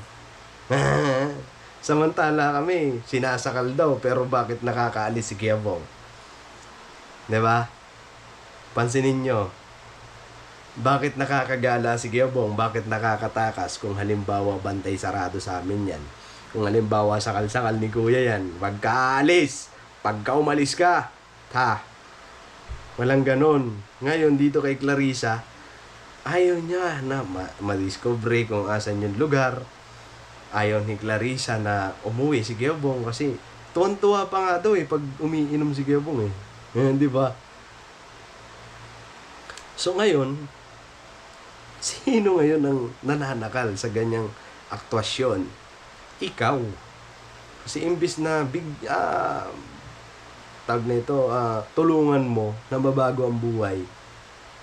Samantala kami, sinasakal daw, pero bakit nakakaalis si Kiyabong? Diba? Pansinin nyo. Bakit nakakagala si Kiyabong? Bakit nakakatakas kung halimbawa bantay sarado sa amin yan? Kung halimbawa sakal-sakal ni Kuya yan, wag ka alis. Pagka umalis ka, walang ganon. Ngayon, dito kay Clarissa, ayaw niya na ma-discover kung asan yung lugar. Ayaw ni Clarissa na umuwi si Kiyabong kasi tuwan-tuwa pa nga daw pag umiinom si Kiyabong di ba? So ngayon, sino ngayon ang nananakal sa ganyang aktwasyon? Ikaw. Kasi imbis na tulungan mo na mabago ang buhay,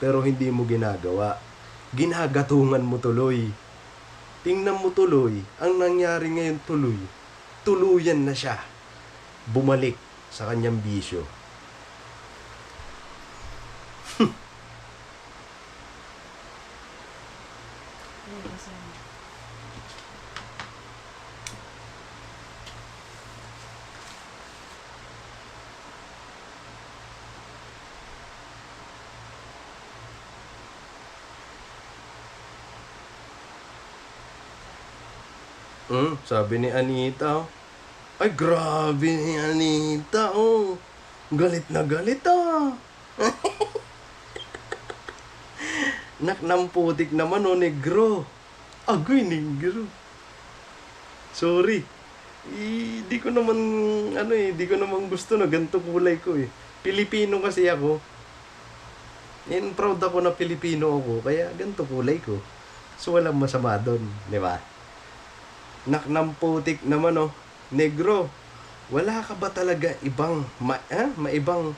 pero hindi mo ginagawa. Ginagatungan mo tuloy. Tingnan mo tuloy, ang nangyari ngayon tuluyan na siya. Bumalik sa kanyang bisyo. Sabi ni Anita, ay grabe ni Anita, galit na galit Naknamputik naman o negro. Agoy, negro. Sorry. Di ko naman, di ko naman gusto na ganito kulay ko eh. Pilipino kasi ako. And proud ako na Pilipino ako, kaya ganito kulay ko. So walang masama doon, di ba? Naknamputik naman oh. Negro, wala ka ba talaga ibang, maibang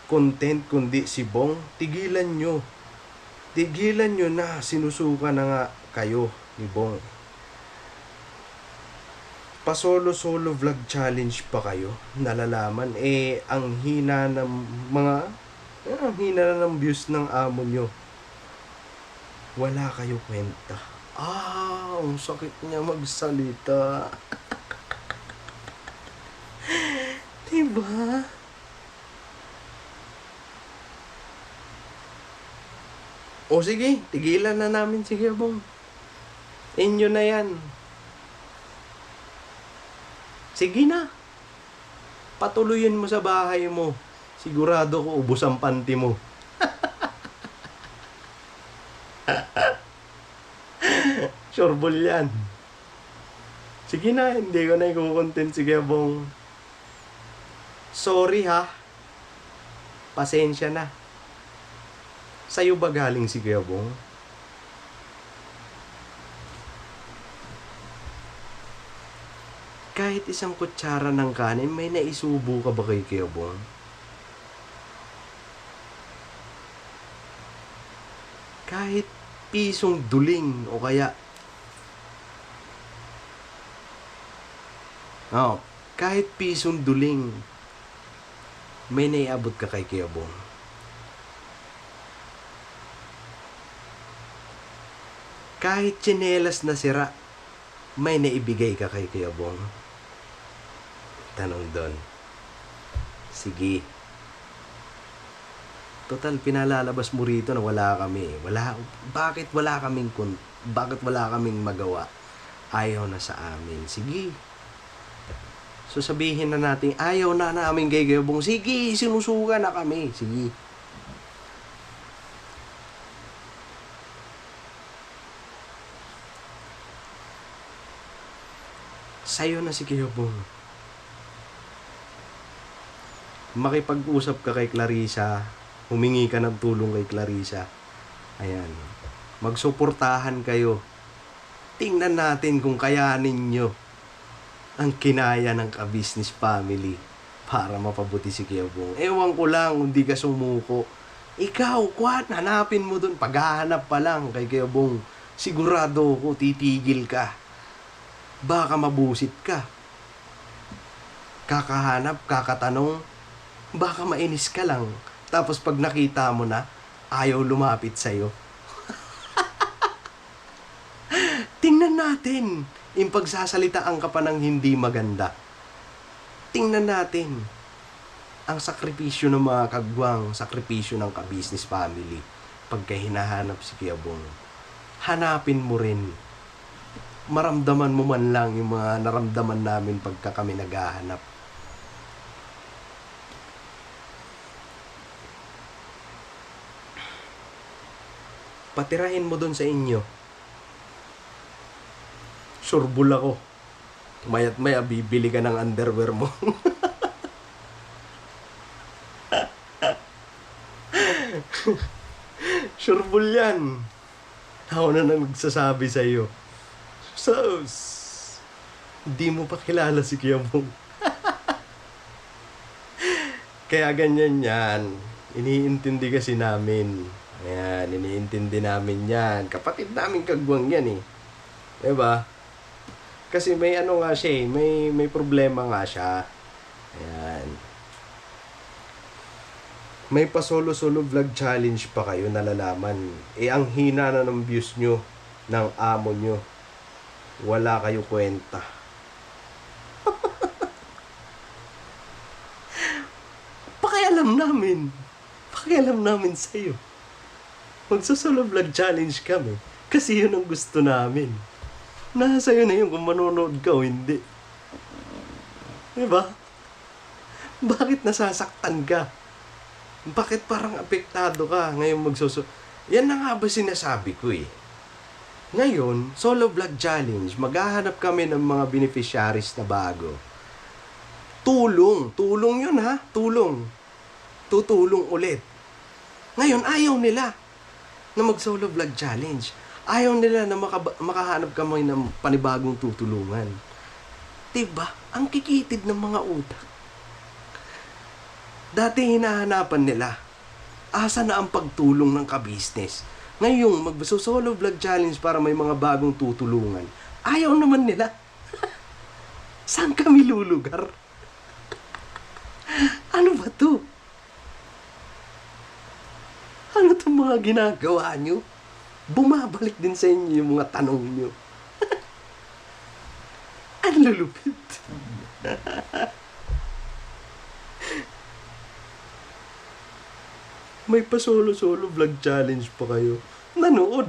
content kundi si Bong? Tigilan nyo. Tigilan nyo na, sinusuka na nga kayo ni Bong. Pa-solo-solo vlog challenge pa kayo. Nalalaman, ang hina ng ang hina na ng views ng amo nyo. Wala kayo kwenta. Ang sakit niya magsalita. Diba? O sige, tigilan na namin. Sige, Bong. Inyo na yan. Sige na. Patuloyin mo sa bahay mo. Sigurado ko ubos ang panty mo. Sureball yan. Sige na, hindi ko na i-content. Sige, Bong. Sorry ha. Pasensya na. Sa'yo ba galing si Kuya Bong? Kahit isang kutsara ng kanin, may naisubo ka ba kay Kuya Bong? Kahit pisong duling o kaya kahit pisong duling, may naiabot ka kay Kuya Bong. Kahit tsinelas na sira, may naibigay ka kay Kuya Bong. Tanong doon. Sige. Total, pinalalabas mo rito na wala kami. Bakit wala kaming magawa? Ayaw na sa amin. Sige. So sabihin na natin, ayaw na namin kay Kuya Bong. Sige, sinusuka na kami. Sige. Sa'yo na si Kuya Bong. Makipag-usap ka kay Clarissa. Humingi ka ng tulong kay Clarissa. Ayan. Magsuportahan kayo. Tingnan natin kung kayanin nyo ang kinaya ng ka-business family para mapabuti si Kuya Bong. Ewan ko lang, hindi ka sumuko. Ikaw, hanapin mo dun. Paghahanap pa lang kay Kuya Bong, sigurado ko titigil ka. Baka mabusit ka. Kakahanap, kakatanong, baka mainis ka lang. Tapos pag nakita mo na, ayaw lumapit sa'yo. Tingnan natin. Yung pagsasalitaan ka pa ng hindi maganda. Tingnan natin. Ang sakripisyo ng mga kagwang, sakripisyo ng ka-business family. Pagka hinahanap si Kuya Bong, hanapin mo rin. Maramdaman mo man lang yung mga naramdaman namin pagka kami naghahanap. Patirahin mo doon sa inyo. Sureball ako. Mayat maya, bibili ka ng underwear mo. Sureball yan. Ako na nagsasabi sa iyo. Sus, hindi mo pa kilala si Kuya Bong. Kaya ganyan yan. Iniintindi kasi namin. Ayan, iniintindi namin yan. Kapatid namin kagwang yan eh. Diba? Kasi may nga siya eh. May problema nga siya. Ayan. May pa-solo-solo vlog challenge pa kayo, nalalaman. Ang hina na ng views nyo, ng amo nyo. Wala kayo kwenta. Pakialam namin sa'yo. Magsusolo vlog challenge kami. Kasi yun ang gusto namin. Nasa yun na yun kung manonood ka o hindi. Diba? Bakit nasasaktan ka? Bakit parang apektado ka ngayon Yan na nga ba sinasabi ko eh. Ngayon, solo vlog challenge, maghahanap kami ng mga beneficiaries na bago. Tulong. Tulong yun ha. Tulong. Tutulong ulit. Ngayon, ayaw nila na mag-solo vlog challenge. Ayaw nila na makahanap kami ng panibagong tutulungan. Diba? Ang kikitid ng mga utak. Dati hinahanapan nila. Asa na ang pagtulong ng ka-business? Ngayong mag-solo vlog challenge para may mga bagong tutulungan. Ayaw naman nila. Saan kami lulugar? Ano ba to? Ano itong mga ginagawa nyo? Bumabalik din sa inyo yung mga tanong nyo. Ang lulupit. May pa solo-solo vlog challenge pa kayo. Nanood.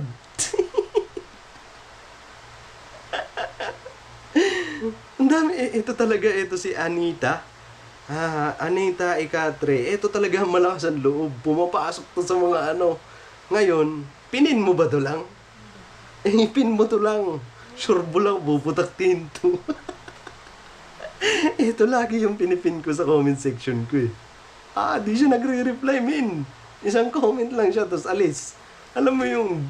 Ang dami. Ito talaga, ito si Anita. Anita Ikatre. Ito talaga malakas ang loob. Pumapasok to sa mga ano. Ngayon, pinin mo ba to lang? Pin mo to lang. Sure mo lang, buputaktin to. Ito lagi yung pinipin ko sa comment section ko eh. Di siya nagre-reply, min. Isang comment lang siya, tapos alis. Alam mo yung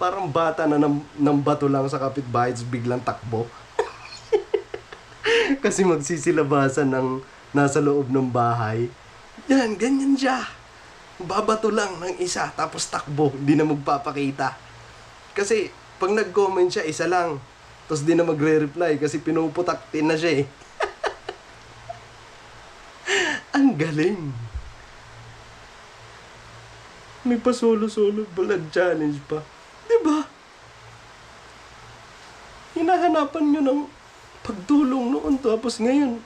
parang bata na ng bato lang sa kapitbahay, biglang takbo. Kasi magsisilabasan ng nasa loob ng bahay. Yan, ganyan siya. Babato lang ng isa, tapos takbo, hindi na magpapakita. Kasi pag nag-comment siya, isa lang. Tapos di na magre-reply kasi pinuputaktin na siya eh. Ang galing. May pa solo-solo vlog challenge pa. Diba? Hinahanapan nyo ng pagtulong noon tapos ngayon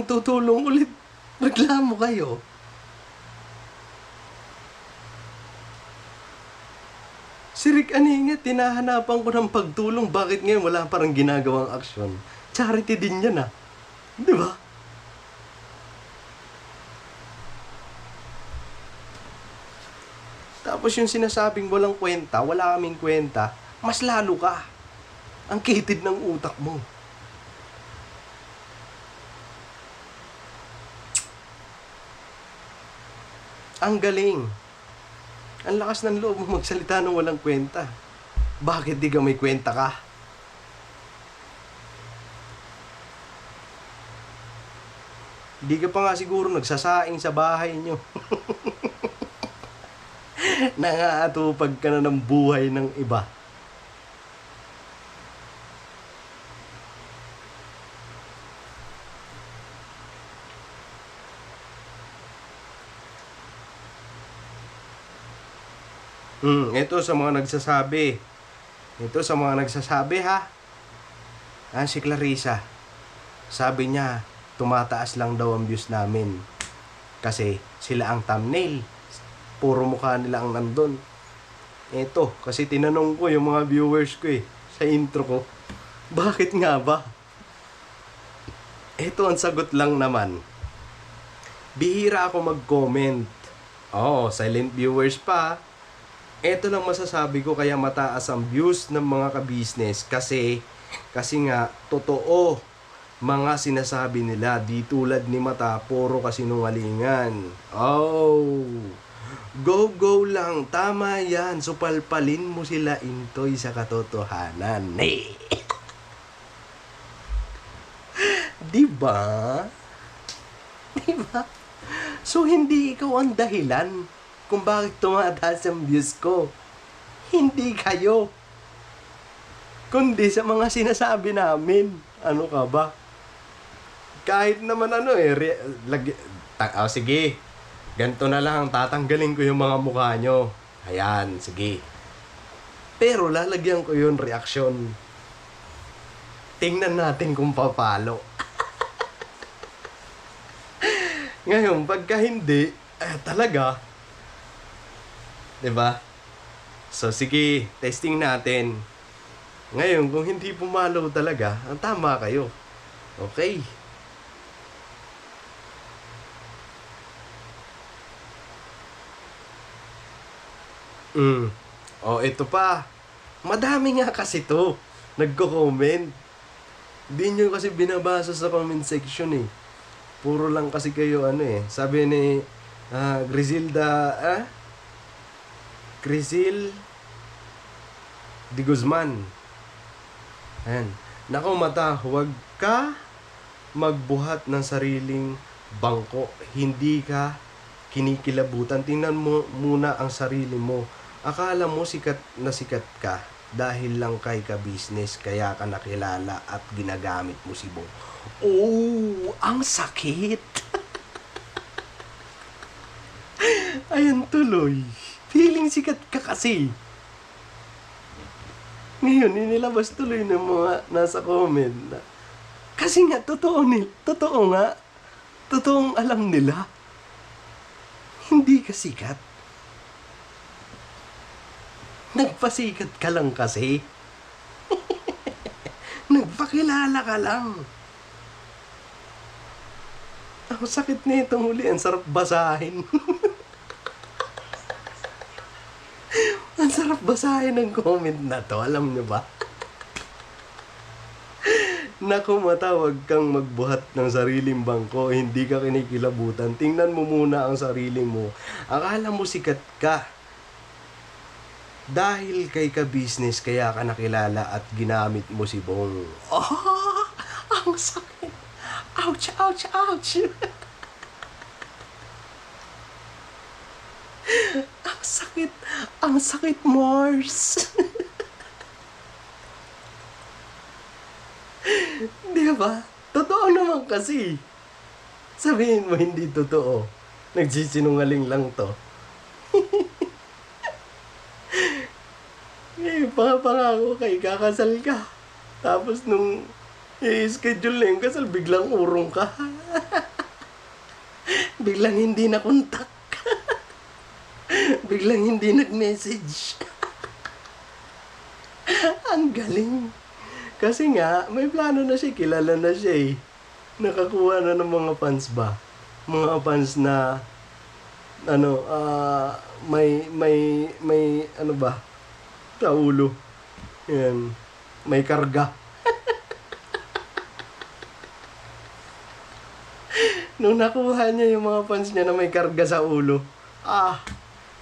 tutulong ulit. Reklamo kayo. Si Rick Aninga, tinahanapan ko ng pagtulong. Bakit ngayon wala parang ginagawang aksyon? Charity din yan ah. Diba? Tapos yung sinasabing walang kwenta, wala kaming kwenta, mas lalo ka. Ang kitid ng utak mo. Ang galing. Ang lakas ng loob mo magsalita ng walang kwenta. Bakit di ka may kwenta ka? Di ka pa nga siguro nagsasaing sa bahay nyo. Nangaatupag ka na ng buhay ng iba. Ito sa mga nagsasabi. Ito sa mga nagsasabi ha. Si Clarissa. Sabi niya, tumataas lang daw ang views namin. Kasi sila ang thumbnail. Puro mukha nila ang nandun. Ito, kasi tinanong ko yung mga viewers ko eh. Sa intro ko. Bakit nga ba? Ito ang sagot lang naman. Bihira ako mag-comment. Silent viewers pa. Ito lang masasabi ko kaya mataas ang views ng mga ka-business kasi nga totoo mga sinasabi nila di tulad ni Mata puro kasinungalingan. Go lang, tama yan, supalpalin mo sila Intoy sa katotohanan. Diba? So hindi ikaw ang dahilan kung bakit tumataas ang views ko. Hindi kayo. Kundi sa mga sinasabi namin. Ano ka ba? Kahit naman sige. Ganito na lang, tatanggalin ko yung mga mukha nyo. Ayan, sige. Pero lalagyan ko yung reaksyon. Tingnan natin kung papalo. Ngayon, pagka hindi, talaga, diba? So, sige, testing natin. Ngayon, kung hindi pumalo talaga, tama kayo. Okay. Oh, ito pa. Madami nga kasi to. Nagko-comment. Hindi nyo kasi binabasa sa comment section eh. Puro lang kasi kayo ano eh. Sabi ni Griselda, Grisil de Guzman. Ayan. Nako mata, huwag ka magbuhat ng sariling bangko. Hindi ka kinikilabutan. Tingnan mo muna ang sarili mo. Akala mo sikat ka dahil lang kay ka-business, kaya ka nakilala at ginagamit mo si Bong. Oh, ang sakit! Ayan tuloy. Feeling sikat ka kasi. Ngayon, inilabas tuloy ng mga nasa comment na kasi nga, totoo nga. Totoong alam nila. Hindi ka sikat. Nagpasikat ka lang kasi. Nagpakilala ka lang. Ang sakit na itong huli. Ang sarap basahin. Ang sarap basahin ng comment na to. Alam nyo ba? Naku mata, huwag kang magbuhat ng sariling bangko. Hindi ka kinikilabutan. Tingnan mo muna ang sarili mo. Akala mo sikat ka. Dahil kay ka-business, kaya ka nakilala at ginamit mo si Bong. Oh, ang sakit. Ouch, ouch, ouch. Ang sakit. Ang sakit, Mars. Di ba? Totoo naman kasi. Sabihin mo hindi totoo. Nagsisinungaling lang to. Pangako kay kakasal ka. Tapos nung i-schedule na yung kasal, biglang urong ka. Biglang hindi na kontak. Biglang hindi nag-message. Ang galing. Kasi nga, may plano na siya, kilala na siya eh. Nakakuha na ng mga fans ba? Mga fans na, may ano ba? Taulo. Yan. May karga. Nung nakuha niya yung mga fans niya na may karga sa ulo,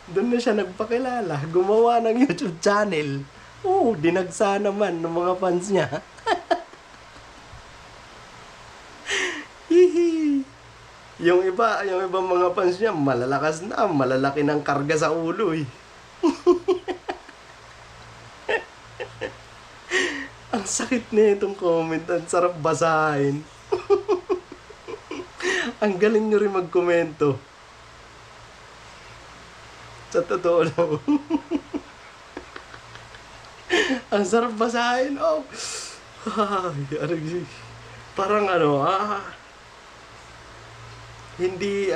doon na siya nagpakilala. Gumawa ng YouTube channel. Oo, dinagsa naman ng mga fans niya. Hihi. Yung ibang mga fans niya, malalakas na, malalaki ng karga sa ulo eh. Ang sakit na itong comment, ang sarap basahin. Ang galing nyo rin magkomento. Sa totoo lang. Ang sarap basahin. Oh. Parang hindi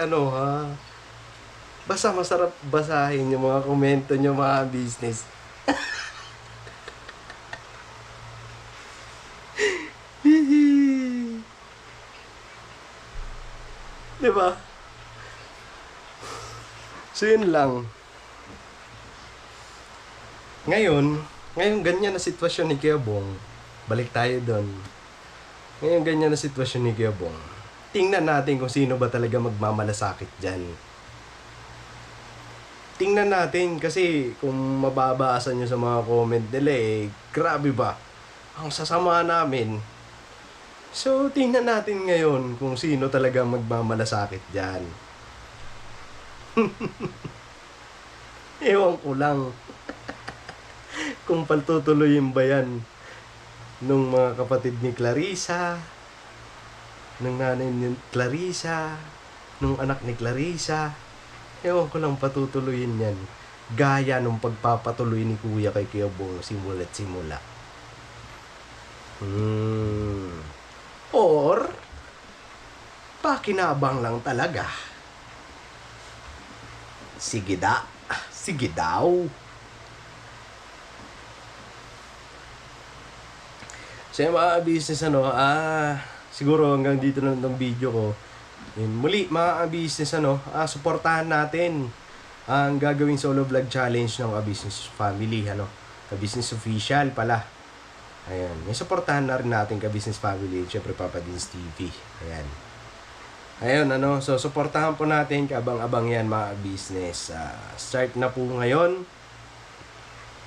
basta masarap basahin yung mga komento nyo mga business. Diba? So yun lang. Ngayon ganyan na sitwasyon ni Kuya Bong. Balik tayo doon. Ngayon ganyan na sitwasyon ni Kuya Bong. Tingnan natin kung sino ba talaga magmamalasakit dyan. Tingnan natin kasi kung mababasa nyo sa mga comment nila grabe ba? Ang sasama namin. So, tingnan natin ngayon kung sino talaga magmamalasakit dyan. Ewan ko lang. Kung patutuloyin ba yan nung mga kapatid ni Clarissa, nung nanay ni Clarissa, nung anak ni Clarissa. Ewan ko lang patutuloyin yan. Gaya nung pagpapatuloy ni Kuya kay Kuya Bong simula't simula. Or, pakinabang lang talaga. Sige daw. So yung mga business siguro hanggang dito na itong video ko. Yun, muli mga business suportahan natin ang gagawing solo vlog challenge ng Ka-Business Family, ano? Ka-Business Official pala. Ayan. May supportahan na rin natin Ka-Business Family. Siyempre, Papa Dins TV. Ayan. Ayun, ano? So, supportahan po natin. Kabang-abang yan, mga business. Start na po ngayon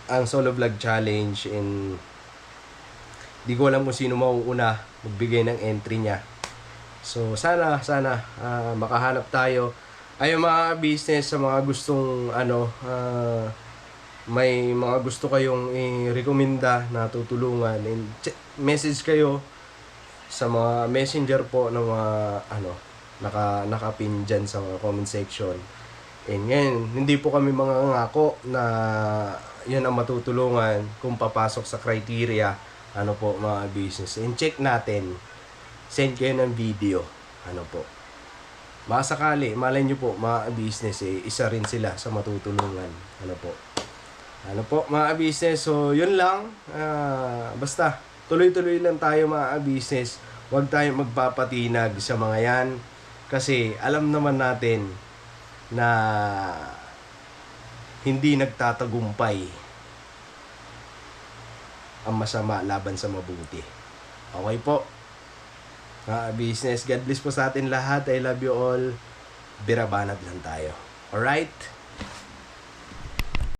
ang solo vlog challenge. And di ko alam kung sino mauuna magbigay ng entry niya. So, sana makahanap tayo. Ayun, mga business, sa mga gustong, may mga gusto kayong i-recommenda na tutulungan, and message kayo sa mga messenger po ng mga nakapin dyan sa mga comment section. And ngayon, hindi po kami mga ngako na yan ang matutulungan kung papasok sa criteria, mga business. And check natin, send kayo ng video, baka sakali, malay nyo po, mga business, isa rin sila sa matutulungan, mga business. So, yun lang. Basta, tuloy-tuloy lang tayo, mga business. Huwag tayong magpapatinag sa mga yan. Kasi, alam naman natin na hindi nagtatagumpay ang masama laban sa mabuti. Okay po. Mga business, God bless po sa atin lahat. I love you all. Birabanat lang tayo. Alright?